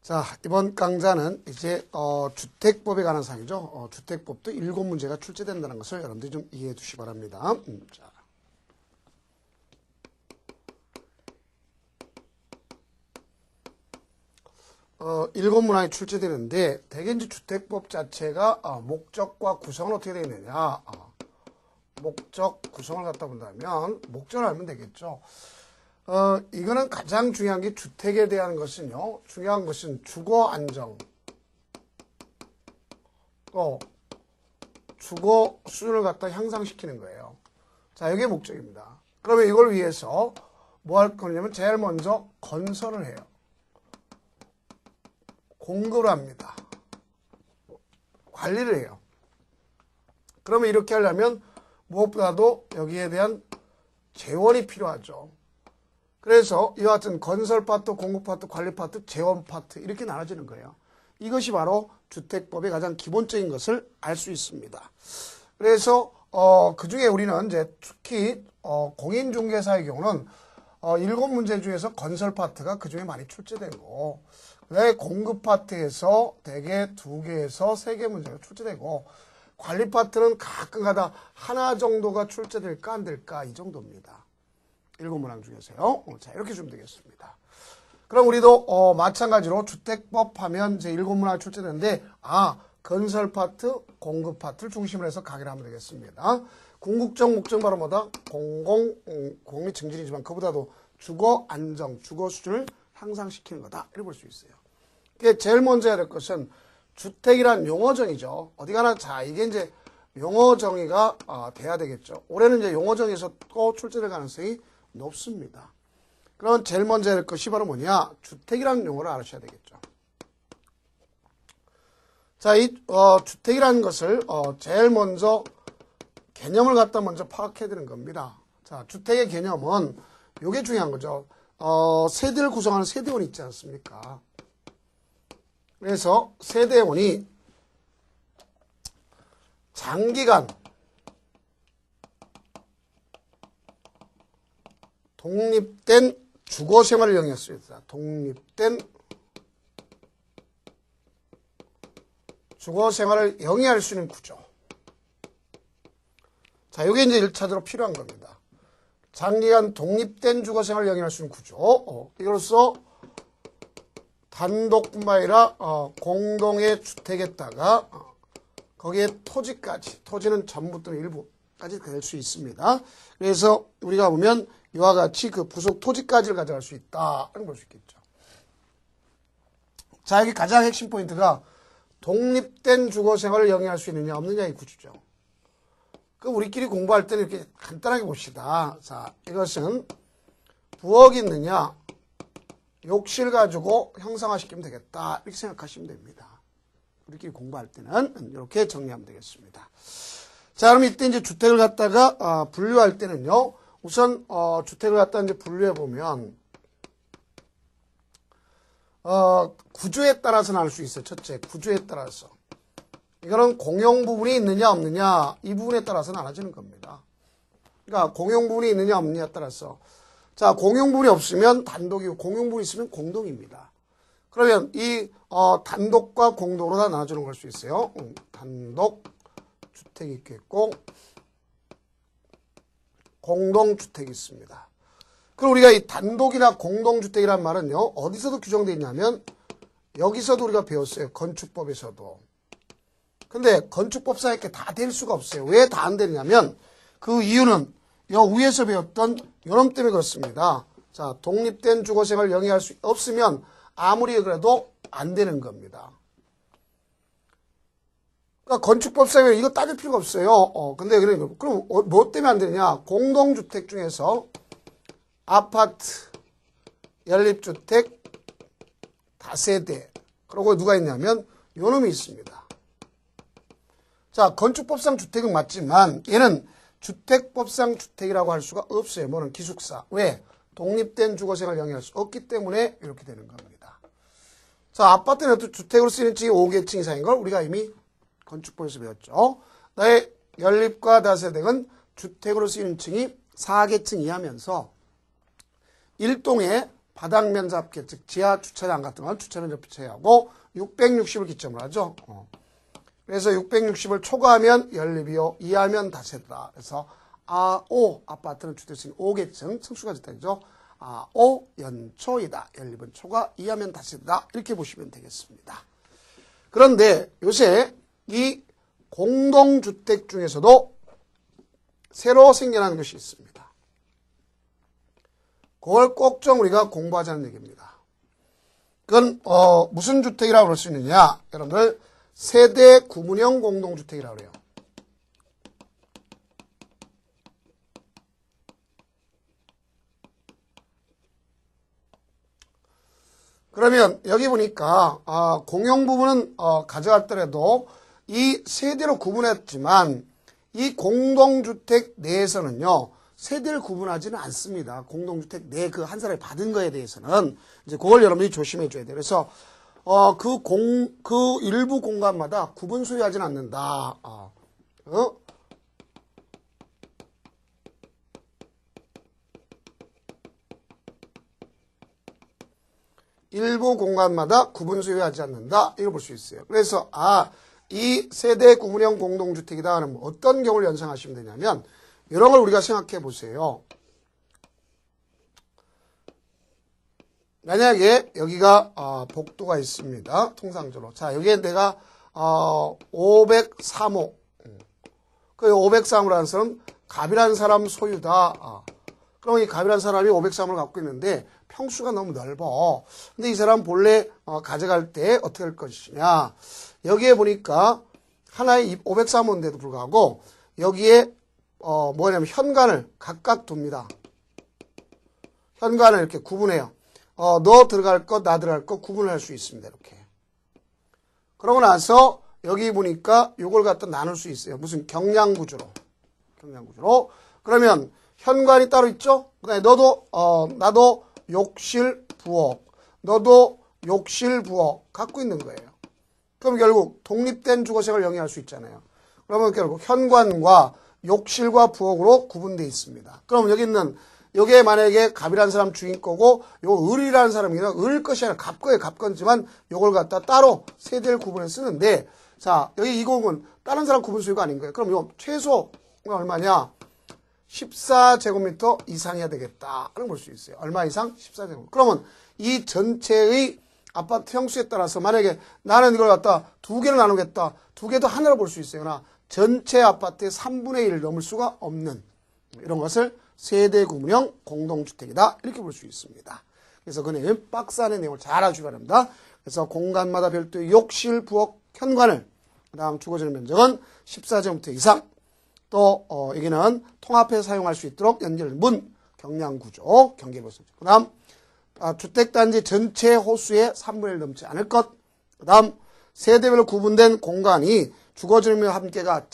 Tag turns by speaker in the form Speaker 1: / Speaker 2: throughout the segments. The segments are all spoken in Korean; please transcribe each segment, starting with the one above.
Speaker 1: 자, 이번 강좌는 이제 주택법에 관한 사항이죠. 주택법도 7문제가 출제된다는 것을 여러분들이 좀 이해해 주시기 바랍니다. 자. 일곱 문항이 출제되는데 대개 이제 주택법 자체가 목적과 구성은 어떻게 되어 있느냐. 목적, 구성을 갖다 본다면 목적을 알면 되겠죠. 이거는 가장 중요한 게 주택에 대한 것은요. 중요한 것은 주거 안정, 또 주거 수준을 갖다 향상시키는 거예요. 자, 이게 목적입니다. 그러면 이걸 위해서 뭐 할 거냐면 제일 먼저 건설을 해요. 공급을 합니다. 관리를 해요. 그러면 이렇게 하려면 무엇보다도 여기에 대한 재원이 필요하죠. 그래서 이와 같은 건설 파트, 공급 파트, 관리 파트, 재원 파트 이렇게 나눠지는 거예요. 이것이 바로 주택법의 가장 기본적인 것을 알 수 있습니다. 그래서 그중에 우리는 이제 특히 공인중개사의 경우는 7문제 중에서 건설 파트가 그중에 많이 출제되고 그다음에 공급 파트에서 대개 2개에서 3개 문제가 출제되고 관리 파트는 가끔가다 하나 정도가 출제될까 안 될까 이 정도입니다. 7문항 중에서요. 자, 이렇게 주면 되겠습니다. 그럼 우리도 마찬가지로 주택법 하면 이제 7문항 출제되는데 건설 파트, 공급 파트를 중심으로 해서 가기를 하면 되겠습니다. 궁극적 목적은 바로 뭐다? 공립 증진이지만 그보다도 주거 안정, 주거 수준을 향상시키는 거다. 이렇게 볼 수 있어요. 제일 먼저 해야 될 것은 주택이란 용어 정의죠. 어디 가나 자 이게 이제 용어 정의가 돼야 되겠죠. 올해는 이제 용어 정의에서 또 출제될 가능성이 높습니다. 그럼 제일 먼저 해야 될 것이 바로 뭐냐? 주택이라는 용어를 알으셔야 되겠죠. 자, 이 주택이라는 것을 제일 먼저 개념을 갖다 먼저 파악해야 되는 겁니다. 자, 주택의 개념은 이게 중요한 거죠. 세대를 구성하는 세대원이 있지 않습니까? 그래서 세대원이 장기간 독립된 주거 생활을 영위할 수 있다. 독립된 주거 생활을 영위할 수 있는 구조. 자, 이게 이제 1차적으로 필요한 겁니다. 장기간 독립된 주거 생활을 영위할 수 있는 구조. 이로써 단독뿐만 아니라 공동의 주택에다가 거기에 토지까지, 토지는 전부 또는 일부까지 될 수 있습니다. 그래서 우리가 보면 이와 같이 그 부속 토지까지를 가져갈 수 있다. 볼 수 있겠죠. 자, 여기 가장 핵심 포인트가 독립된 주거 생활을 영위할 수 있느냐 없느냐의 구조죠. 그 우리끼리 공부할 때는 이렇게 간단하게 봅시다. 자, 이것은 부엌이 있느냐, 욕실 가지고 형상화시키면 되겠다. 이렇게 생각하시면 됩니다. 우리끼리 공부할 때는 이렇게 정리하면 되겠습니다. 자, 그럼 이때 이제 주택을 갖다가 분류할 때는요. 우선 주택을 갖다 이제 분류해 보면 구조에 따라서 나눌 수 있어요. 첫째, 구조에 따라서. 이거는 공용 부분이 있느냐 없느냐 이 부분에 따라서 나눠지는 겁니다. 그러니까 공용 부분이 있느냐 없느냐에 따라서 자, 공용 부분이 없으면 단독이고 공용 부분이 있으면 공동입니다. 그러면 이 단독과 공동으로 다 나눠주는 걸 수 있어요. 단독 주택이 있겠고 공동주택이 있습니다. 그럼 우리가 이 단독이나 공동주택이란 말은요. 어디서도 규정되어 있냐면 여기서도 우리가 배웠어요. 건축법에서도. 근데 건축법상에 이렇게 다 될 수가 없어요. 왜 다 안 되냐면 그 이유는 여 위에서 배웠던 요놈 때문에 그렇습니다. 자, 독립된 주거생활을 영위할 수 없으면 아무리 그래도 안 되는 겁니다. 그러니까 건축법상에 이거 따질 필요가 없어요. 근데 그럼 뭐 때문에 안 되느냐? 공동주택 중에서 아파트, 연립주택, 다세대 그리고 누가 있냐면 요놈이 있습니다. 자, 건축법상 주택은 맞지만 얘는 주택법상 주택이라고 할 수가 없어요. 뭐는 기숙사. 왜? 독립된 주거생활을 영위할 수 없기 때문에 이렇게 되는 겁니다. 자, 아파트는 또 주택으로 쓰이는 층이 5계층 이상인 걸 우리가 이미 건축법에서 배웠죠. 나의 연립과 다세대는 주택으로 쓰이는 층이 4계층 이하면서 1동에 바닥 면적 합계, 즉 지하 주차장 같은 건 주차 면적 제외하고 660을 기점으로 하죠. 그래서 660을 초과하면 연립이요, 이하면 다세대다. 그래서 아5 아파트는 주택수는 5계층 층수가 됐다죠. 아5 연초이다. 연립은 초과, 이하면 다세대다. 이렇게 보시면 되겠습니다. 그런데 요새 이 공동주택 중에서도 새로 생겨난 것이 있습니다. 그걸 꼭 좀 우리가 공부하자는 얘기입니다. 그건 무슨 주택이라고 그럴 수 있느냐? 여러분들 세대 구분형 공동주택이라고 그래요. 그러면 여기 보니까 공용 부분은 가져갔더라도 이 세대로 구분했지만 이 공동주택 내에서는요, 세대를 구분하지는 않습니다. 공동주택 내 그 한 사람이 받은 거에 대해서는 이제 그걸 여러분들이 조심해 줘야 돼요. 그래서 그 일부 공간마다 구분 소유하지는 않는다. 일부 공간마다 구분 소유하지 않는다. 이걸 볼 수 있어요. 그래서 이 세대 구분형 공동주택이다 하는 어떤 경우를 연상하시면 되냐면 이런 걸 우리가 생각해 보세요. 만약에 여기가 복도가 있습니다. 통상적으로. 자, 여기에 내가 503호. 그 503호라는 사람은 갑이라는 사람 소유다. 그럼 이 갑이라는 사람이 503호를 갖고 있는데 평수가 너무 넓어. 근데 이 사람 본래 가져갈 때 어떻게 할 것이냐. 여기에 보니까 하나의 503호인데도 불구하고 여기에 뭐냐면 현관을 각각 둡니다. 현관을 이렇게 구분해요. 너 들어갈 것, 나 들어갈 것 구분을 할 수 있습니다. 이렇게. 그러고 나서 여기 보니까 요걸 갖다 나눌 수 있어요. 무슨 경량구조로. 경량구조로. 그러면 현관이 따로 있죠? 그다음에 나도 욕실, 부엌. 너도 욕실, 부엌 갖고 있는 거예요. 그럼 결국 독립된 주거생활을 영위할 수 있잖아요. 그러면 결국 현관과 욕실과 부엌으로 구분되어 있습니다. 그럼 여기에 만약에 갑이라는 사람 주인 거고 요 을이라는 사람이나 을 것이 아니라 갑 거예요. 갑 건지만 요걸 갖다 따로 세대를 구분해 쓰는데 자, 여기 이 공은 다른 사람 구분 소유가 아닌 거예요. 그럼 요 최소가 얼마냐? 14제곱미터 이상이어야 되겠다. 를 볼 수 있어요. 얼마 이상? 14제곱. 그러면 이 전체의 아파트 형수에 따라서 만약에 나는 이걸 갖다 두 개를 나누겠다. 두 개도 하나로 볼 수 있어요. 그러나 전체 아파트의 3분의 1을 넘을 수가 없는 이런 것을 세대 구분형 공동주택이다. 이렇게 볼 수 있습니다. 그래서 그는 박스 안의 내용을 잘 알아주기 바랍니다. 그래서 공간마다 별도의 욕실, 부엌, 현관을 그 다음 주거지는 면적은 14제곱미터 이상 또 여기는 통합해서 사용할 수 있도록 연결문, 경량구조, 경계보수. 그 다음 주택단지 전체 호수의 3분의 1 넘지 않을 것. 그 다음 세대별로 구분된 공간이 주거지는 합계가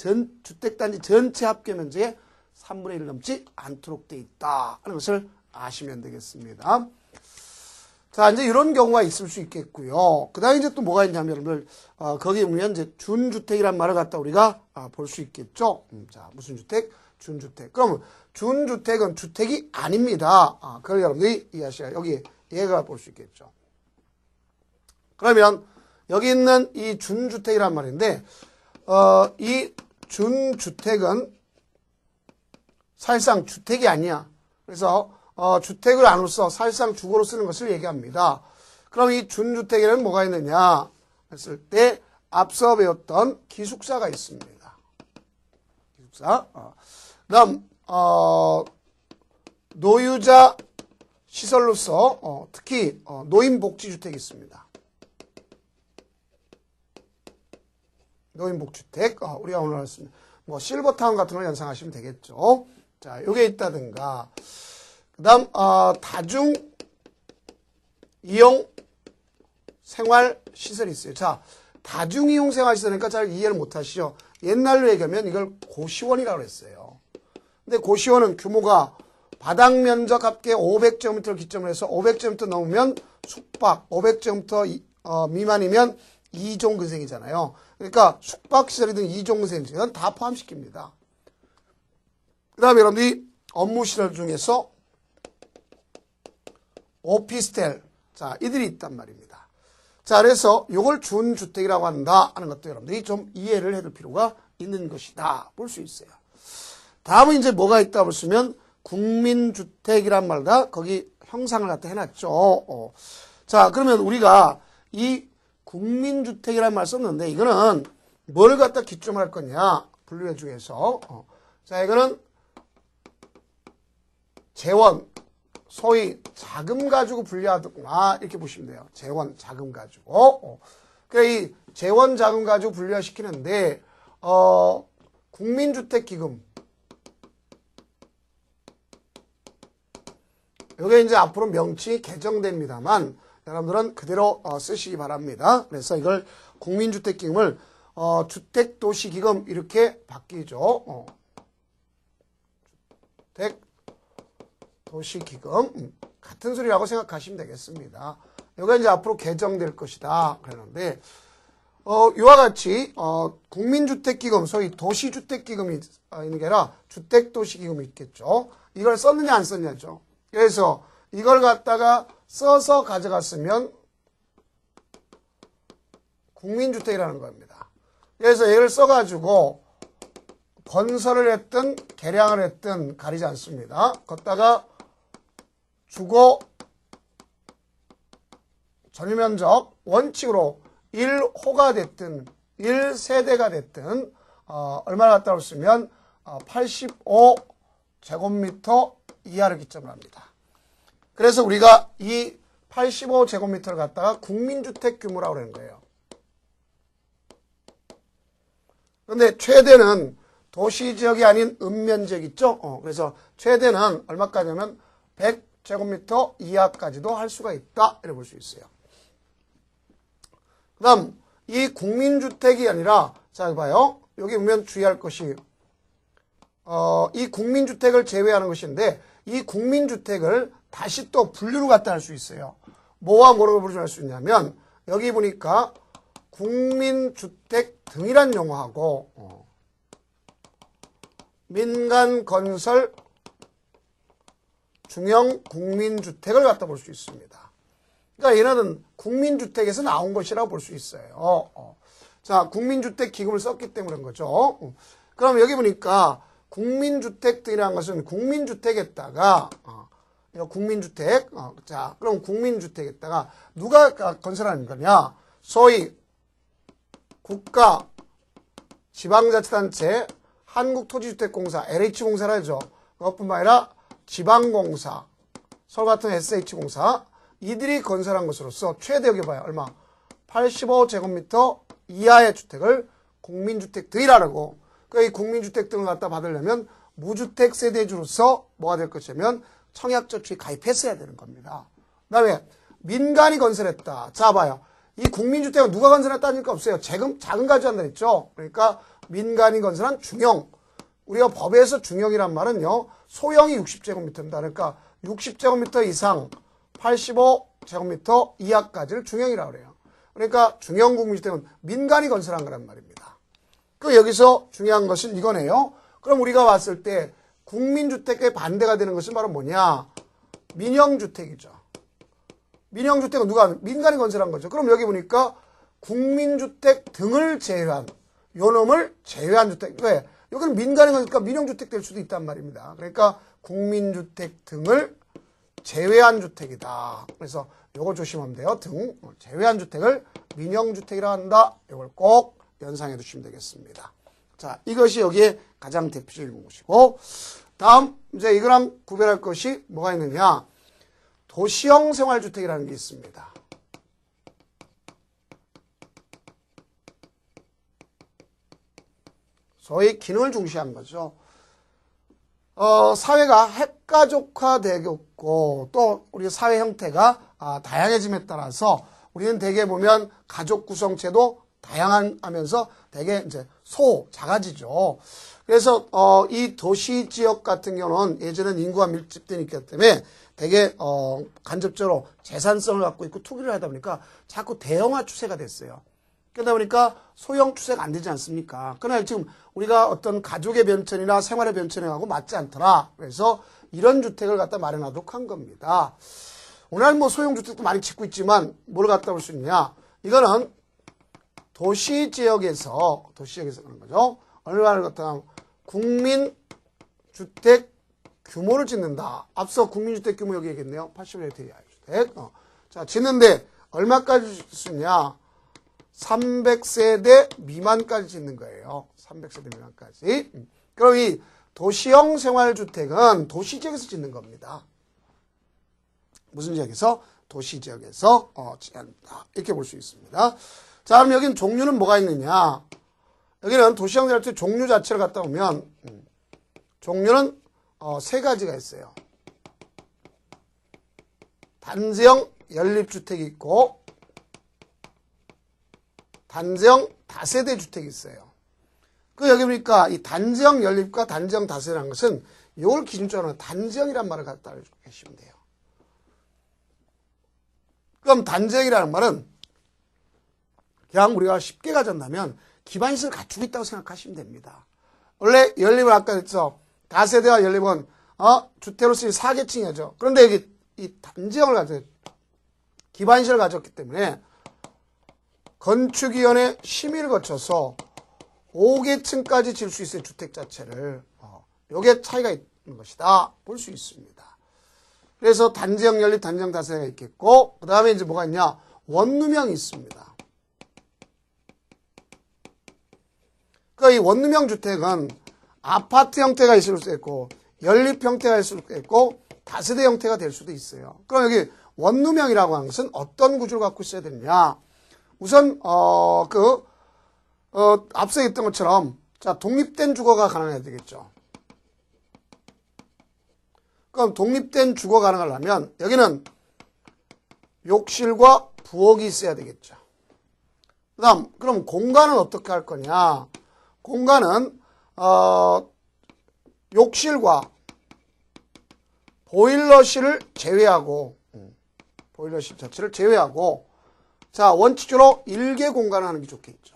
Speaker 1: 주택단지 전체 합계 면적의 3분의 1을 넘지 않도록 돼 있다 하는 것을 아시면 되겠습니다. 자, 이제 이런 경우가 있을 수 있겠고요. 그 다음에 이제 또 뭐가 있냐면, 여러분들, 거기 보면 이제 준주택이란 말을 갖다 우리가 볼 수 있겠죠. 자, 무슨 주택? 준주택. 그러면 준주택은 주택이 아닙니다. 그걸 여러분들이 이해하셔야 여기 얘가 볼 수 있겠죠. 그러면 여기 있는 이 준주택이란 말인데, 이 준주택은 사실상 주택이 아니야. 그래서 주택을 안으로써 사실상 주거로 쓰는 것을 얘기합니다. 그럼 이 준주택에는 뭐가 있느냐 했을 때 앞서 배웠던 기숙사가 있습니다. 기숙사. 그다음 노유자 시설로서 특히 노인복지주택이 있습니다. 노인복주택. 우리가 오늘 했습니다. 뭐 실버타운 같은 걸 연상하시면 되겠죠. 자, 요게 있다든가. 그다음 다중 이용 생활 시설이 있어요. 자, 다중 이용 생활 시설이니까 잘 이해를 못 하시죠. 옛날로 얘기하면 이걸 고시원이라고 했어요. 근데 고시원은 규모가 바닥 면적 합계 500제곱미터를 기점으로 해서 500제곱미터 넘으면 숙박, 500제곱미터 미만이면 2종 근생이잖아요. 그러니까 숙박 시설이든 2종 근생이든 이건 다 포함시킵니다. 그 다음에 여러분들이 업무 시설 중에서 오피스텔. 자, 이들이 있단 말입니다. 자, 그래서 이걸 준주택이라고 한다 하는 것도 여러분들이 좀 이해를 해둘 필요가 있는 것이다. 볼 수 있어요. 다음은 이제 뭐가 있다 보시면 국민주택이란 말다 거기 형상을 갖다 해놨죠. 자, 그러면 우리가 이 국민주택이라는 말 썼는데 이거는 뭘 갖다 기점을 할 거냐 분류회 중에서 자, 이거는 재원, 소위 자금 가지고 분류하더구나 이렇게 보시면 돼요. 재원, 자금 가지고. 그래 이 재원, 자금 가지고 분류시키는데 국민주택기금 이게 이제 앞으로 명칭이 개정됩니다만 여러분들은 그대로 쓰시기 바랍니다. 그래서 이걸 국민주택기금을 주택도시기금 이렇게 바뀌죠. 주택도시기금 같은 소리라고 생각하시면 되겠습니다. 이게 이제 앞으로 개정될 것이다 그러는데 이와 같이 국민주택기금 소위 도시주택기금이 있는 게 아니라 주택도시기금이 있겠죠. 이걸 썼느냐 안 썼냐죠. 그래서 이걸 갖다가 써서 가져갔으면 국민주택이라는 겁니다. 그래서 얘를 써가지고 건설을 했든 개량을 했든 가리지 않습니다. 걷다가 주거 전유면적 원칙으로 1호가 됐든 1세대가 됐든 얼마나 갖다 쓰면 85제곱미터 이하를 기점으로 합니다. 그래서 우리가 이 85제곱미터를 갖다가 국민주택 규모라고 그러는 거예요. 그런데 최대는 도시지역이 아닌 읍면지역 있죠? 그래서 최대는 얼마까지 하면 100제곱미터 이하까지도 할 수가 있다. 이렇게 볼 수 있어요. 그 다음 이 국민주택이 아니라 자 봐요. 여기 보면 주의할 것이 이 국민주택을 제외하는 것인데 이 국민주택을 다시 또 분류를 갖다 할 수 있어요. 뭐와 뭐로 분류할 수 있냐면 여기 보니까 국민주택 등이란 용어하고 민간건설 중형 국민주택을 갖다 볼 수 있습니다. 그러니까 얘네는 국민주택에서 나온 것이라고 볼 수 있어요. 자, 국민주택 기금을 썼기 때문에 그런 거죠. 그럼 여기 보니까 국민주택 등이라는 것은 국민주택에다가 국민주택 자 그럼 국민주택에다가 누가 건설하는 거냐 소위 국가 지방자치단체 한국토지주택공사 LH공사라 하죠. 그것뿐만 아니라 지방공사 서울 같은 SH공사 이들이 건설한 것으로서 최대 여기 봐요. 얼마 85제곱미터 이하의 주택을 국민주택 등이라고. 이 국민주택 등을 갖다 받으려면 무주택 세대주로서 뭐가 될 것이냐면 청약저축에 가입했어야 되는 겁니다. 그 다음에 민간이 건설했다. 자 봐요. 이 국민주택은 누가 건설했다니까 없어요. 자금 가지고 한다 했죠. 그러니까 민간이 건설한 중형. 우리가 법에서 중형이란 말은요. 소형이 60제곱미터입니다. 그러니까 60제곱미터 이상 85제곱미터 이하까지를 중형이라고 그래요. 그러니까 중형 국민주택은 민간이 건설한 거란 말입니다. 그 여기서 중요한 것은 이거네요. 그럼 우리가 봤을 때 국민주택에 반대가 되는 것은 바로 뭐냐? 민영주택이죠. 민영주택은 누가 민간이 건설한 거죠. 그럼 여기 보니까 국민주택 등을 제외한 요놈을 제외한 주택. 왜? 여기는 민간이 건설니까 민영주택 될 수도 있단 말입니다. 그러니까 국민주택 등을 제외한 주택이다. 그래서 요거 조심하면 돼요. 등 제외한 주택을 민영주택이라 한다. 요걸 꼭 연상해 두시면 되겠습니다. 자, 이것이 여기에 가장 대표적인 것이고, 다음, 이제 이거랑 구별할 것이 뭐가 있느냐. 도시형 생활주택이라는 게 있습니다. 소위 기능을 중시한 거죠. 사회가 핵가족화되고, 또 우리 사회 형태가 다양해짐에 따라서 우리는 대개 보면 가족 구성체도 다양하면서 되게 이제 자가지죠. 그래서 이 도시 지역 같은 경우는 예전엔 인구가 밀집되어 있기 때문에 되게 간접적으로 재산성을 갖고 있고 투기를 하다 보니까 자꾸 대형화 추세가 됐어요. 그러다 보니까 소형 추세가 안 되지 않습니까? 그러나 지금 우리가 어떤 가족의 변천이나 생활의 변천하고 맞지 않더라. 그래서 이런 주택을 갖다 마련하도록 한 겁니다. 오늘 뭐 소형주택도 많이 짓고 있지만 뭘 갖다 볼 수 있냐? 이거는 도시지역에서 그런 거죠. 얼마를 갖다 하면 국민주택 규모를 짓는다. 앞서 국민주택 규모 여기 얘기했네요. 80세대 이하의 주택. 자, 짓는데 얼마까지 짓을 수 있냐? 300세대 미만까지 짓는 거예요. 300세대 미만까지. 그럼 이 도시형 생활주택은 도시지역에서 짓는 겁니다. 무슨 지역에서? 도시지역에서 짓는다. 이렇게 볼 수 있습니다. 자, 그럼 여기는 종류는 뭐가 있느냐? 여기는 도시형 생활주택 종류 자체를 갖다 보면 종류는 세 가지가 있어요. 단지형 연립주택이 있고 단지형 다세대 주택이 있어요. 그 여기 보니까 이 단지형 연립과 단지형 다세대라는 것은 이걸 기준적으로 단지형이란 말을 갖다 알고 계시면 돼요. 그럼 단지형이라는 말은 그냥 우리가 쉽게 가져온다면 기반시설을 갖추고 있다고 생각하시면 됩니다. 원래 연립은 아까 했죠. 다세대와 연립은 주택으로서 4계층이죠. 그런데 여기 이 단지형을 가져 기반시설을 가졌기 때문에 건축위원회 심의를 거쳐서 5계층까지 지을 수 있어요. 주택 자체를. 요게 차이가 있는 것이다. 볼 수 있습니다. 그래서 단지형 연립, 단지형 다세대가 있겠고 그 다음에 이제 뭐가 있냐? 원룸형이 있습니다. 그러니까 이 원룸형 주택은 아파트 형태가 있을 수도 있고 연립 형태가 있을 수도 있고 다세대 형태가 될 수도 있어요. 그럼 여기 원룸형이라고 하는 것은 어떤 구조를 갖고 있어야 되느냐? 우선 앞서 했던 것처럼 자 독립된 주거가 가능해야 되겠죠. 그럼 독립된 주거 가능하려면 여기는 욕실과 부엌이 있어야 되겠죠. 그럼 공간은 어떻게 할 거냐? 공간은 욕실과 보일러실을 제외하고 보일러실 자체를 제외하고 자 원칙적으로 1개 공간을 하는 게 좋겠죠.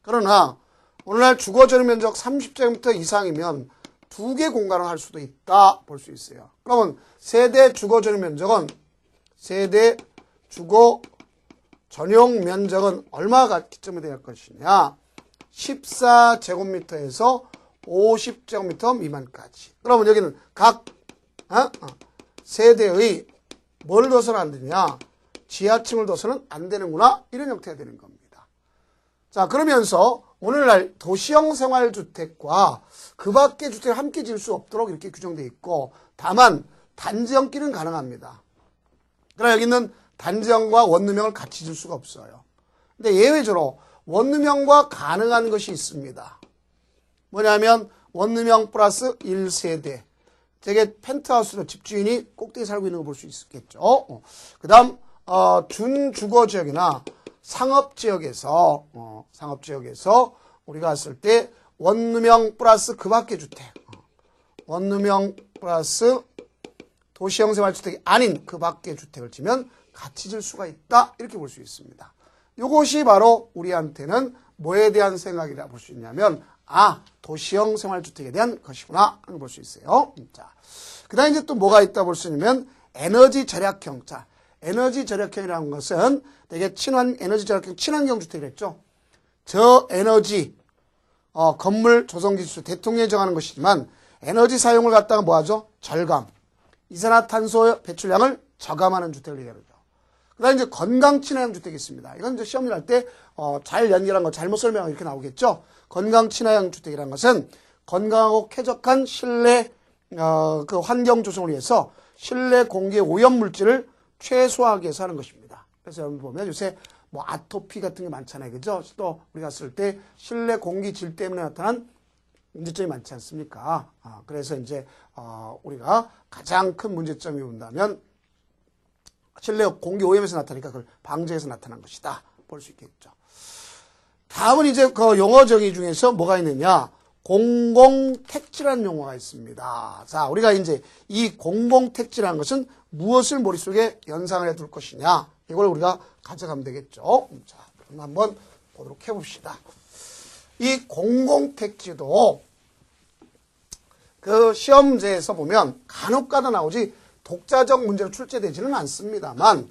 Speaker 1: 그러나 오늘날 주거 전용 면적 30제곱미터 이상이면 2개 공간을 할 수도 있다 볼 수 있어요. 그러면 세대 주거 전용 면적은 세대 주거 전용 면적은 얼마가 기점이 될 것이냐? 14제곱미터에서 50제곱미터 미만까지. 그러면 여기는 각 세대의 뭘 둬서는 안 되냐? 지하층을 둬서는 안 되는구나. 이런 형태가 되는 겁니다. 자, 그러면서 오늘날 도시형 생활주택과 그 밖의 주택을 함께 지을 수 없도록 이렇게 규정되어 있고 다만 단지형끼리는 가능합니다. 그러나 여기 있는 단지형과 원룸형을 같이 지을 수가 없어요. 근데 예외적으로 원룸형과 가능한 것이 있습니다. 뭐냐면 원룸형 플러스 1세대. 되게 펜트하우스로 집주인이 꼭대기에 살고 있는 거 볼 수 있겠죠. 그 다음 준주거지역이나 상업지역에서 우리가 했을 때 원룸형 플러스 그 밖의 주택 원룸형 플러스 도시형 생활주택이 아닌 그 밖의 주택을 지면 같이 질 수가 있다. 이렇게 볼 수 있습니다. 이것이 바로 우리한테는 뭐에 대한 생각이라 볼 수 있냐면 도시형 생활주택에 대한 것이구나 하는 걸 볼 수 있어요. 자, 그 다음에 이제 또 뭐가 있다 볼 수 있냐면 에너지 절약형. 자, 에너지 절약형이라는 것은 되게 에너지 절약형 친환경 주택이랬죠. 저에너지 건물 조성기술 대통령이 정하는 것이지만 에너지 사용을 갖다가 뭐하죠? 절감. 이산화탄소 배출량을 저감하는 주택을 얘기하죠. 그 다음에 이제 건강 친화형 주택이 있습니다. 이건 이제 시험 할 때 잘 연결한 거 잘못 설명하면 이렇게 나오겠죠. 건강 친화형 주택이라는 것은 건강하고 쾌적한 실내 그 환경 조성을 위해서 실내 공기의 오염 물질을 최소화하기 위해서 하는 것입니다. 그래서 여러분 보면 요새 뭐 아토피 같은 게 많잖아요. 그죠? 또 우리가 쓸 때 실내 공기 질 때문에 나타난 문제점이 많지 않습니까? 그래서 이제 우리가 가장 큰 문제점이 온다면 실내 공기 오염에서 나타나니까 그걸 방제해서 나타난 것이다. 볼 수 있겠죠. 다음은 이제 그 용어 정의 중에서 뭐가 있느냐? 공공택지라는 용어가 있습니다. 자, 우리가 이제 이 공공택지라는 것은 무엇을 머릿속에 연상을 해둘 것이냐? 이걸 우리가 가져가면 되겠죠. 자, 그럼 한번 보도록 해봅시다. 이 공공택지도 그 시험지에서 보면 간혹가다 나오지 독자적 문제로 출제되지는 않습니다만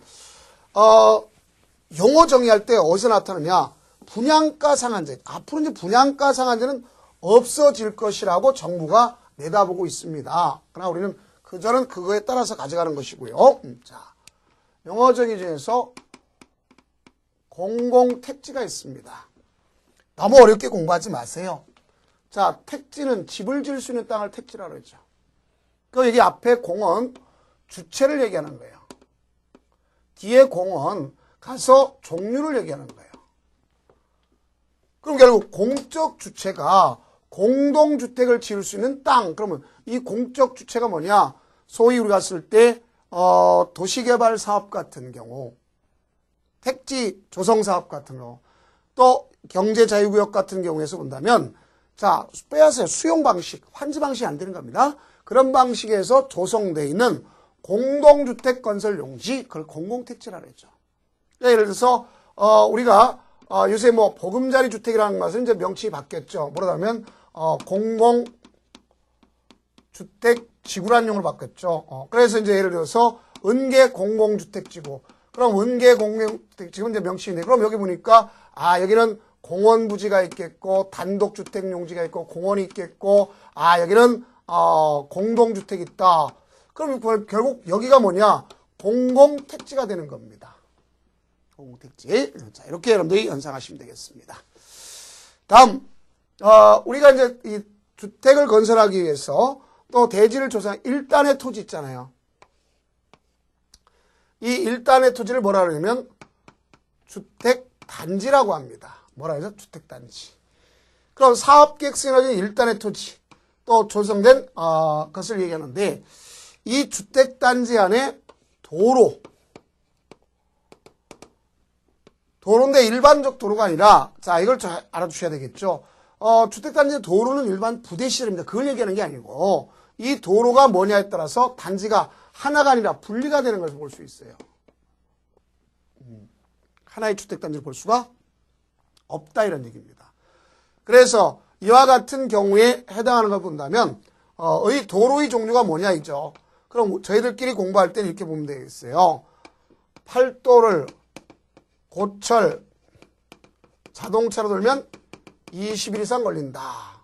Speaker 1: 용어 정의할 때 어디서 나타나냐? 분양가 상한제. 앞으로 이제 분양가 상한제는 없어질 것이라고 정부가 내다보고 있습니다. 그러나 우리는 그저는 그거에 따라서 가져가는 것이고요. 자, 용어 정의 중에서 공공택지가 있습니다. 너무 어렵게 공부하지 마세요. 자, 택지는 집을 지을 수 있는 땅을 택지라고 했죠. 그 여기 앞에 공은 주체를 얘기하는 거예요. 뒤에 공은 가서 종류를 얘기하는 거예요. 그럼 결국 공적 주체가 공동주택을 지을 수 있는 땅. 그러면 이 공적 주체가 뭐냐? 소위 우리가 쓸 때 도시개발 사업 같은 경우, 택지 조성 사업 같은 경우, 또 경제자유구역 같은 경우에서 본다면, 자, 빼앗아요. 수용 방식, 환지 방식이 안 되는 겁니다. 그런 방식에서 조성되어 있는 공동주택 건설 용지, 그걸 공공택지라고 했죠. 예를 들어서 우리가 요새 뭐 보금자리 주택이라는 것은 이제 명칭이 바뀌었죠. 뭐라면 공공주택 지구란용으로 바뀌었죠. 그래서 이제 예를 들어서 은계 공공주택지구. 그럼 은계 공공주택지구는 이제 명칭인데, 그럼 여기 보니까 여기는 공원 부지가 있겠고 단독주택 용지가 있고 공원이 있겠고 여기는 공동주택이 있다. 그럼 결국 여기가 뭐냐? 공공택지가 되는 겁니다. 공공택지. 자, 이렇게 여러분들이 연상하시면 되겠습니다. 다음, 우리가 이제 이 주택을 건설하기 위해서 또 대지를 조성한 1단의 토지 있잖아요. 이 1단의 토지를 뭐라 그러냐면 주택단지라고 합니다. 뭐라 해서 주택단지. 그럼 사업계획 승인하는 1단의 토지, 또 조성된 것을 얘기하는데, 이 주택단지 안에 도로인데 일반적 도로가 아니라, 자, 이걸 잘 알아두셔야 되겠죠. 주택단지 도로는 일반 부대시설입니다. 그걸 얘기하는 게 아니고, 이 도로가 뭐냐에 따라서 단지가 하나가 아니라 분리가 되는 것을 볼 수 있어요. 하나의 주택단지를 볼 수가 없다, 이런 얘기입니다. 그래서 이와 같은 경우에 해당하는 걸 본다면 이 도로의 종류가 뭐냐 이죠. 그럼 저희들끼리 공부할 때는 이렇게 보면 되겠어요. 팔도를 고철 자동차로 돌면 20일 이상 걸린다.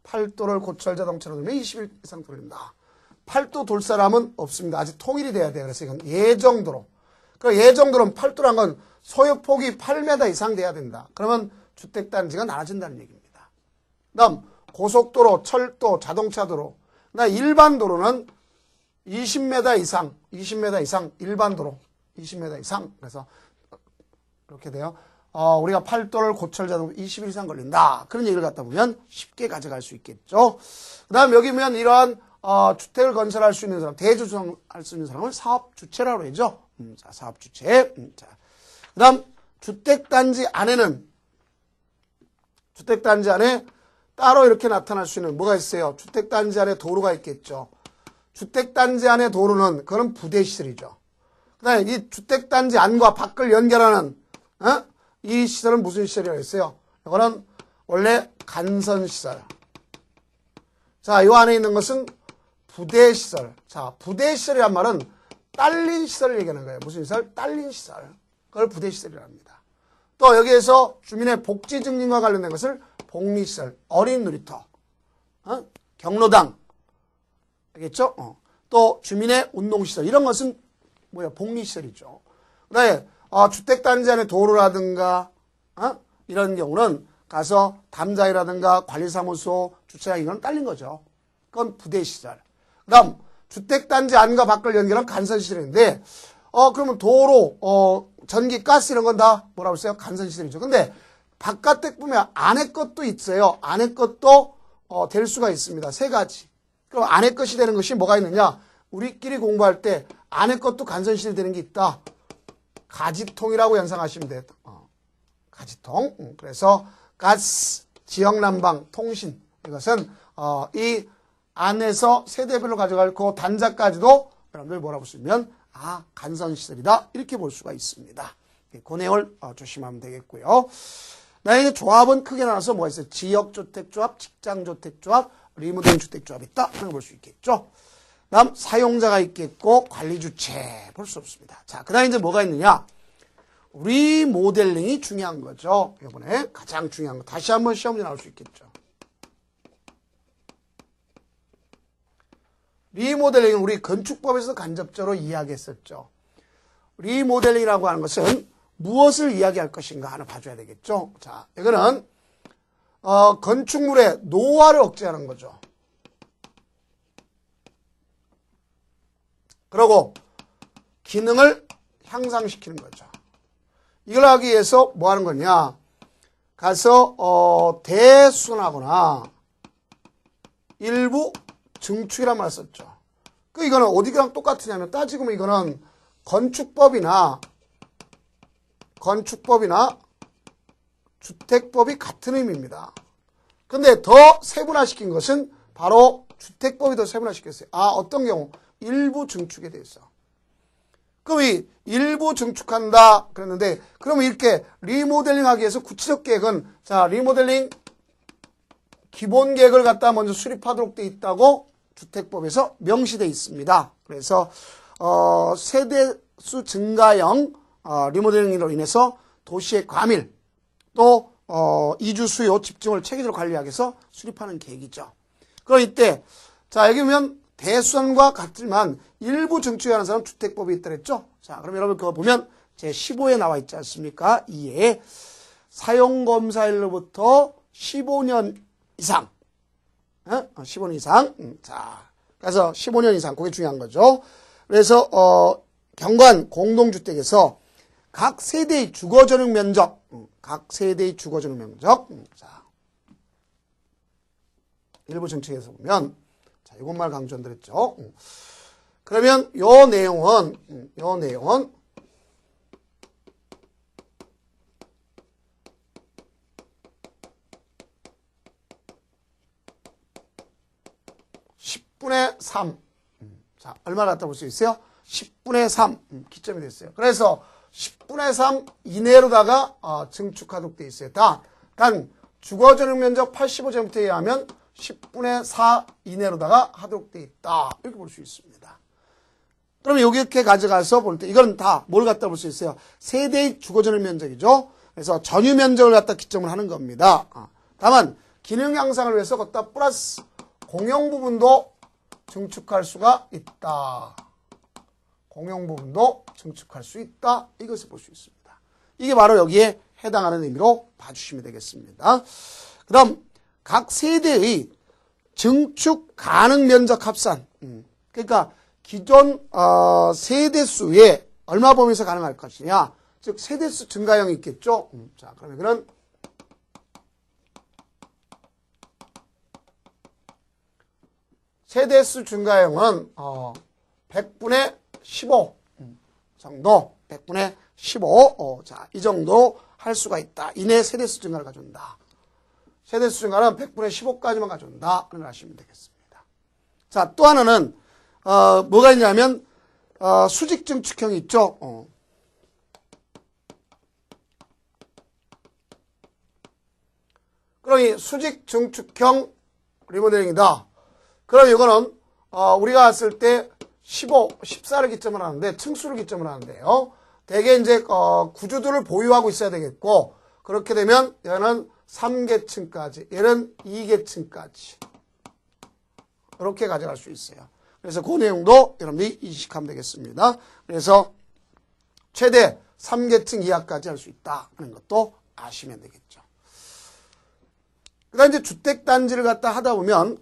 Speaker 1: 팔도를 고철 자동차로 돌면 20일 이상 걸린다. 팔도 돌 사람은 없습니다. 아직 통일이 돼야 돼요. 그래서 이건 예정도로. 그 예정도로는 팔도란 건 소유폭이 8m 이상 돼야 된다. 그러면 주택단지가 나눠진다는 얘기입니다. 다음 고속도로, 철도, 자동차도로. 일반 도로는 20m 이상, 20m 이상, 일반 도로 20m 이상. 그래서 이렇게 돼요. 우리가 팔도를 고철 자동차 20일 이상 걸린다. 그런 얘기를 갖다 보면 쉽게 가져갈 수 있겠죠. 그 다음 여기 보면 이러한 주택을 건설할 수 있는 사람, 대주택할 수 있는 사람을 사업주체라고 하죠. 자, 사업주체. 자, 그 다음 주택단지 안에는 주택단지 안에 따로 이렇게 나타날 수 있는 뭐가 있어요? 주택단지 안에 도로가 있겠죠. 주택단지 안에 도로는 그건 부대시설이죠. 그 다음에 이 주택단지 안과 밖을 연결하는 이 시설은 무슨 시설이라고 했어요? 이거는 원래 간선시설. 자, 이 안에 있는 것은 부대시설. 자, 부대시설이란 말은 딸린 시설을 얘기하는 거예요. 무슨 시설? 딸린 시설. 그걸 부대시설이라고 합니다. 또 여기에서 주민의 복지 증진과 관련된 것을 복리시설, 어린 놀이터, 경로당, 알겠죠? 또 주민의 운동시설, 이런 것은 뭐야? 복리시설이죠. 그 다음에 주택단지 안에 도로라든가 이런 경우는 가서 담장이라든가 관리사무소, 주차장 이건 딸린 거죠. 그건 부대시설. 그 다음 주택단지 안과 밖을 연결한 간선시설인데 그러면 도로, 전기, 가스 이런 건 다 뭐라고 했어요? 간선시설이죠. 근데 바깥에 보면 안에 것도 있어요. 안에 것도 될 수가 있습니다. 세 가지. 그럼 안에 것이 되는 것이 뭐가 있느냐? 우리끼리 공부할 때 안에 것도 간선시설이 되는 게 있다. 가지통이라고 연상하시면 돼요. 가지통. 그래서 가스, 지역난방, 통신, 이것은 이 안에서 세대별로 가져갈 그 단자까지도 여러분들 뭐라고 쓰면 간선시설이다. 이렇게 볼 수가 있습니다. 그 내용을 조심하면 되겠고요. 나에게 조합은 크게 나눠서 뭐가 있어요? 지역주택조합, 직장주택조합, 리모델링 주택조합이 있다. 그런 걸 볼 수 있겠죠. 다음 사용자가 있겠고 관리 주체 볼 수 없습니다. 자, 그다음에 이제 뭐가 있느냐? 리모델링이 중요한 거죠. 이번에 가장 중요한 거. 다시 한번 시험 문제 나올 수 있겠죠. 리모델링은 우리 건축법에서 간접적으로 이야기했었죠. 리모델링이라고 하는 것은 무엇을 이야기할 것인가 하나 봐줘야 되겠죠. 자, 이거는 건축물의 노화를 억제하는 거죠. 그리고 기능을 향상시키는 거죠. 이걸 하기 위해서 뭐 하는 거냐? 가서 대수선하거나 일부 증축이란 말을 썼죠. 이거는 어디랑 똑같으냐면 따지고 보면 이거는 건축법이나 주택법이 같은 의미입니다. 근데 더 세분화시킨 것은 바로 주택법이 더 세분화시켰어요. 어떤 경우? 일부 증축에 대해서. 그럼 이 일부 증축한다 그랬는데, 그러면 이렇게 리모델링 하기 위해서 구체적 계획은, 자, 리모델링 기본 계획을 갖다 먼저 수립하도록 돼 있다고 주택법에서 명시돼 있습니다. 그래서 세대수 증가형 리모델링으로 인해서 도시의 과밀 또 이주 수요 집중을 체계적으로 관리하기 위해서 수립하는 계획이죠. 그럼 이때 자, 여기 보면 대수선과 같지만 일부 증축에 하는 사람 주택법이 있다 그랬죠. 자, 그럼 여러분 그거 보면 제 15에 나와 있지 않습니까? 이에 사용검사일로부터 15년 이상 15년 이상. 자, 그래서 15년 이상, 그게 중요한 거죠. 그래서 경관 공동주택에서 각 세대의 주거 전용 면적, 자, 일부 정책에서 보면, 자, 이것만 강조드렸죠. 그러면 요 내용은 10분의 3. 자, 얼마 갖다 볼 수 있어요? 10분의 3 기점이 됐어요. 그래서 10분의 3 이내로다가 증축하도록 되어 있어요. 단 주거 전용 면적 85제곱미터에 의하면 10분의 4 이내로다가 하도록 되어 있다. 이렇게 볼 수 있습니다. 그러면 여기 이렇게 가져가서 볼 때 이건 다 뭘 갖다 볼 수 있어요? 세대의 주거 전용 면적이죠. 그래서 전유 면적을 갖다 기점을 하는 겁니다. 다만 기능 향상을 위해서 갖다 플러스 공용 부분도 증축할 수가 있다. 공용 부분도 증축할 수 있다. 이것을 볼 수 있습니다. 이게 바로 여기에 해당하는 의미로 봐주시면 되겠습니다. 그럼 각 세대의 증축 가능 면적 합산. 그러니까 기존 세대수에 얼마 범위에서 가능할 것이냐. 즉 세대수 증가형이 있겠죠. 자, 그러면 이거는 세대수 증가형은 100분의 15 정도, 100분의 15, 자, 이 정도 할 수가 있다. 이내 세대수 증가를 가져온다. 세대수 증가는 100분의 15까지만 가져온다. 그걸 아시면 되겠습니다. 자, 또 하나는 뭐가 있냐면 수직 증축형이 있죠. 그럼 이 수직 증축형 리모델링이다. 그럼 이거는 우리가 봤을 때 15, 14를 기점으로 하는데 층수를 기점으로 하는데요. 대개 이제 구조들을 보유하고 있어야 되겠고, 그렇게 되면 얘는 3계층까지, 얘는 2계층까지 이렇게 가져갈 수 있어요. 그래서 그 내용도 여러분들이 인식하면 되겠습니다. 그래서 최대 3계층 이하까지 할 수 있다 하는 것도 아시면 되겠죠. 그 다음에 이제 주택단지를 갖다 하다 보면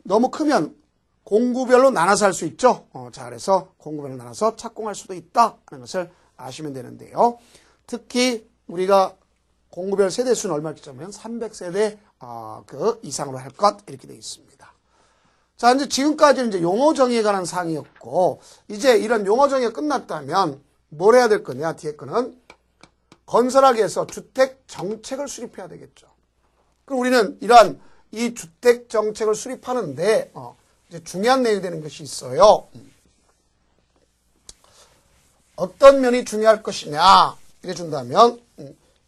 Speaker 1: 너무 크면 공구별로 나눠서 할 수 있죠. 자, 그래서 공구별로 나눠서 착공할 수도 있다 하는 것을 아시면 되는데요. 특히 우리가 공구별 세대수는 얼마 기점이면 300세대 그 이상으로 할 것 이렇게 되어 있습니다. 자, 이제 지금까지는 이제 용어 정의에 관한 사항이었고, 이제 이런 용어 정의가 끝났다면 뭘 해야 될 거냐? 뒤에 거는 건설하기 위해서 주택 정책을 수립해야 되겠죠. 그럼 우리는 이러한 이 주택 정책을 수립하는데 이제 중요한 내용이 되는 것이 있어요. 어떤 면이 중요할 것이냐 이래 준다면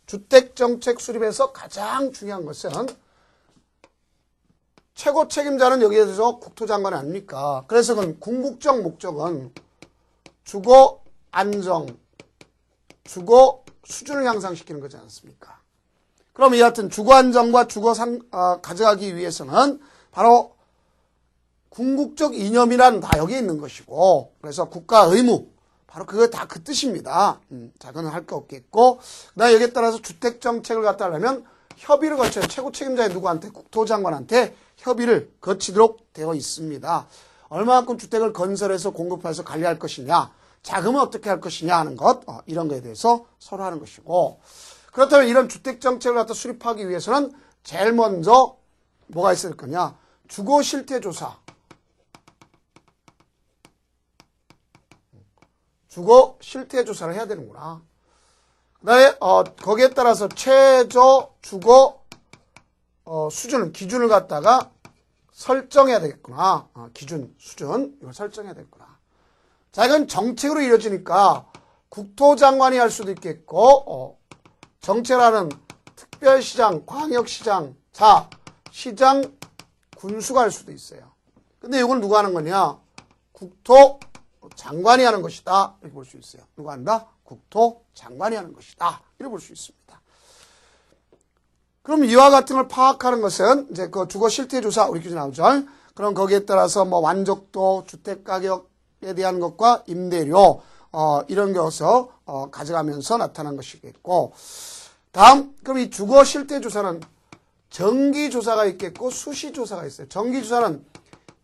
Speaker 1: 주택 정책 수립에서 가장 중요한 것은 최고 책임자는 여기에 대해서 국토장관 아닙니까? 그래서 그 궁극적 목적은 주거 안정, 주거 수준을 향상시키는 거지 않습니까? 그럼 이 같은 주거 안정과 가져가기 위해서는 바로 궁극적 이념이란 다 여기에 있는 것이고, 그래서 국가 의무, 바로 그거 다 그 뜻입니다. 자, 그건 할 거 없겠고, 그다음에 여기에 따라서 주택 정책을 갖다 하려면 협의를 거쳐요. 최고 책임자의 누구한테? 국토장관한테 협의를 거치도록 되어 있습니다. 얼마만큼 주택을 건설해서 공급해서 관리할 것이냐, 자금은 어떻게 할 것이냐 하는 것, 이런 거에 대해서 서로 하는 것이고, 그렇다면 이런 주택 정책을 갖다 수립하기 위해서는 제일 먼저 뭐가 있어야 될 거냐? 주거 실태 조사. 주거 실태 조사를 해야 되는구나. 그다음에 거기에 따라서 최저 주거 기준을 갖다가 설정해야 되겠구나. 기준 수준 이걸 설정해야 되겠구나. 자, 이건 정책으로 이루어지니까 국토장관이 할 수도 있겠고, 정책하는 특별시장, 광역시장, 시장, 군수가 할 수도 있어요. 근데 이건 누가 하는 거냐? 국토장관이 하는 것이다. 이렇게 볼 수 있어요. 누가 한다? 국토장관이 하는 것이다. 이렇게 볼 수 있습니다. 그럼 이와 같은 걸 파악하는 것은 이제 그 주거 실태 조사 우리 기준 나오죠. 그럼 거기에 따라서 뭐 완족도, 주택 가격에 대한 것과 임대료 이런 것을 가져가면서 나타난 것이겠고, 다음 그럼 이 주거 실태 조사는 정기 조사가 있겠고 수시 조사가 있어요. 정기 조사는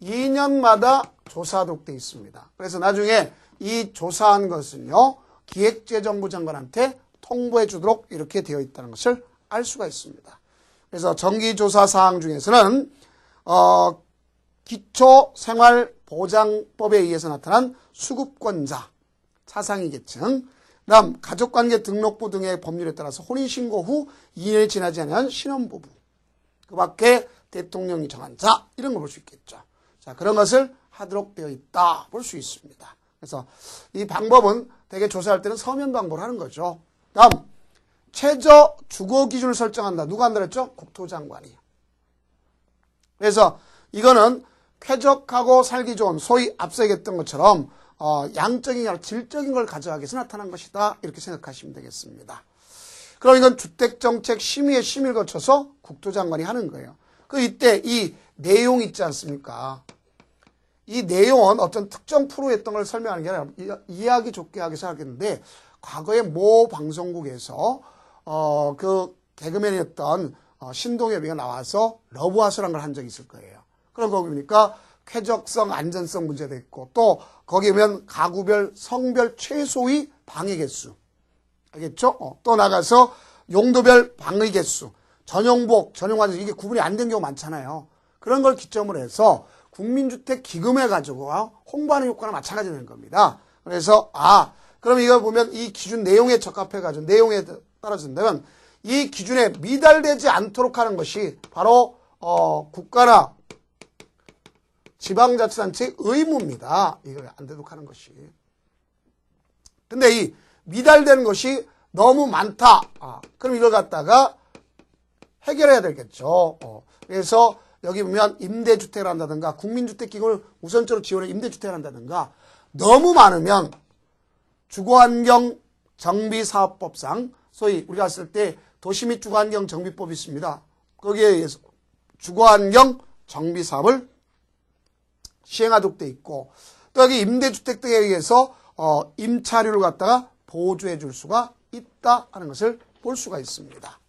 Speaker 1: 2년마다 조사하도록 되어 있습니다. 그래서 나중에 이 조사한 것은요 기획재정부 장관한테 통보해 주도록 이렇게 되어 있다는 것을 알 수가 있습니다. 그래서 정기조사 사항 중에서는 기초생활보장법에 의해서 나타난 수급권자, 차상위 계층, 그다음 가족관계 등록부 등의 법률에 따라서 혼인신고 후 2년이 지나지 않은 신혼부부, 그 밖에 대통령이 정한 자, 이런 걸 볼 수 있겠죠. 자, 그런 것을 하도록 되어 있다 볼 수 있습니다. 그래서 이 방법은 대개 조사할 때는 서면 방법을 하는 거죠. 다음 최저 주거 기준을 설정한다. 누가 한다 그랬죠? 국토장관이. 그래서 이거는 쾌적하고 살기 좋은, 소위 앞서 얘기했던 것처럼 양적인 게 아니라 질적인 걸 가져가기 위해서 나타난 것이다. 이렇게 생각하시면 되겠습니다. 그럼 이건 주택정책 심의의 심의를 거쳐서 국토장관이 하는 거예요. 그 이때 이 내용 있지 않습니까? 이 내용은 어떤 특정 프로 했던 걸 설명하는 게 아니라 이해하기 좋게 하기 위해서 하겠는데, 과거에 모 방송국에서 그 개그맨이었던 신동엽이가 나와서 러브하우스라는 걸 한 적이 있을 거예요. 그런 거 보니까 쾌적성, 안전성 문제도 있고, 또 거기 보면 가구별, 성별 최소의 방해 개수, 알겠죠? 또 나가서 용도별 방의 개수, 전용복, 전용화재, 이게 구분이 안 된 경우 많잖아요. 그런 걸 기점으로 해서 국민주택 기금에 가지고 홍보하는 효과랑 마찬가지 되는 겁니다. 그래서 그럼 이거 보면 이 기준 내용에 적합해 가지고 내용에 따라준다면 이 기준에 미달되지 않도록 하는 것이 바로 국가나 지방자치단체의 의무입니다. 이거 안 되도록 하는 것이. 근데 이 미달되는 것이 너무 많다. 그럼 이걸 갖다가 해결해야 되겠죠. 그래서 여기 보면 임대주택을 한다든가 국민주택기금을 우선적으로 지원해 임대주택을 한다든가, 너무 많으면 주거환경정비사업법상, 소위 우리가 했을 때 도시 및 주거환경정비법이 있습니다. 거기에 의해서 주거환경정비사업을 시행하도록 돼 있고, 또 여기 임대주택 등에 의해서 임차료를 갖다가 보조해 줄 수가 있다 하는 것을 볼 수가 있습니다.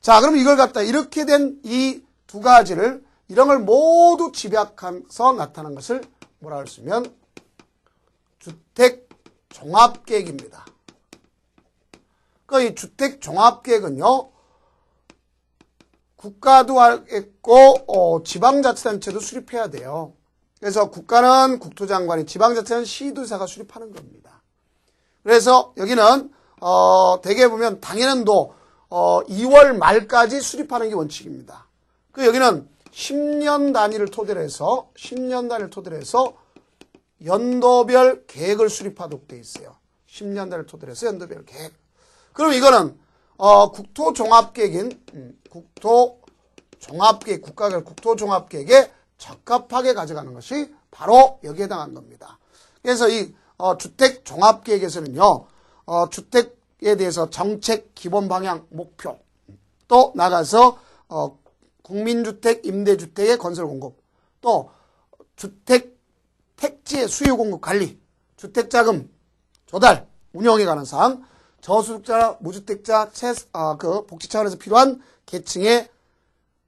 Speaker 1: 자, 그럼 이걸 갖다 이렇게 된 이 두 가지를, 이런 걸 모두 집약해서 나타난 것을 뭐라 할 수 있으면 주택 종합계획입니다. 그러니까 이 주택 종합계획은요, 국가도 하겠고 지방자치단체도 수립해야 돼요. 그래서 국가는 국토장관이, 지방자치는 시도지사가 수립하는 겁니다. 그래서 여기는 대개 보면 당해년도 2월 말까지 수립하는 게 원칙입니다. 그 여기는 10년 단위를 토대로 해서 연도별 계획을 수립하도록 돼 있어요. 10년 단위를 토대로 해서 연도별 계획. 그럼 이거는 국토종합계획인 종합계획, 국가별 국토종합계획에 적합하게 가져가는 것이 바로 여기에 해당한 겁니다. 그래서 이 주택종합계획에서는요, 주택에 대해서 정책, 기본 방향, 목표, 또 나가서 국민주택, 임대주택의 건설 공급, 또 주택 택지의 수요 공급 관리, 주택자금 조달, 운영에 관한 사항, 저소득자, 무주택자, 복지 차원에서 필요한 계층의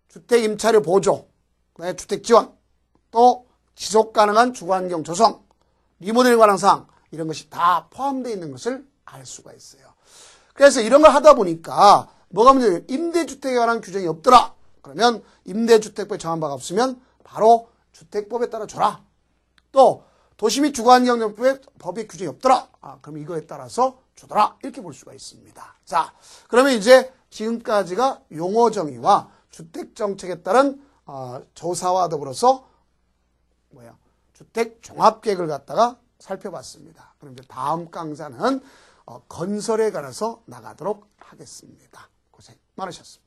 Speaker 1: 주택 임차료 보조, 주택 지원, 또 지속 가능한 주거환경 조성, 리모델링에 관한 사항, 이런 것이 다 포함되어 있는 것을 알 수가 있어요. 그래서 이런 걸 하다 보니까 뭐가 문제예요? 임대주택에 관한 규정이 없더라. 그러면 임대주택법에 정한 바가 없으면 바로 주택법에 따라 줘라. 또 도시 및 주거환경정법에 법의 규정이 없더라. 그럼 이거에 따라서 주더라. 이렇게 볼 수가 있습니다. 자, 그러면 이제 지금까지가 용어 정의와 주택정책에 따른 조사와 더불어서 주택 종합계획을 갖다가 살펴봤습니다. 그럼 이제 다음 강좌는 건설에 관해서 나가도록 하겠습니다. 고생 많으셨습니다.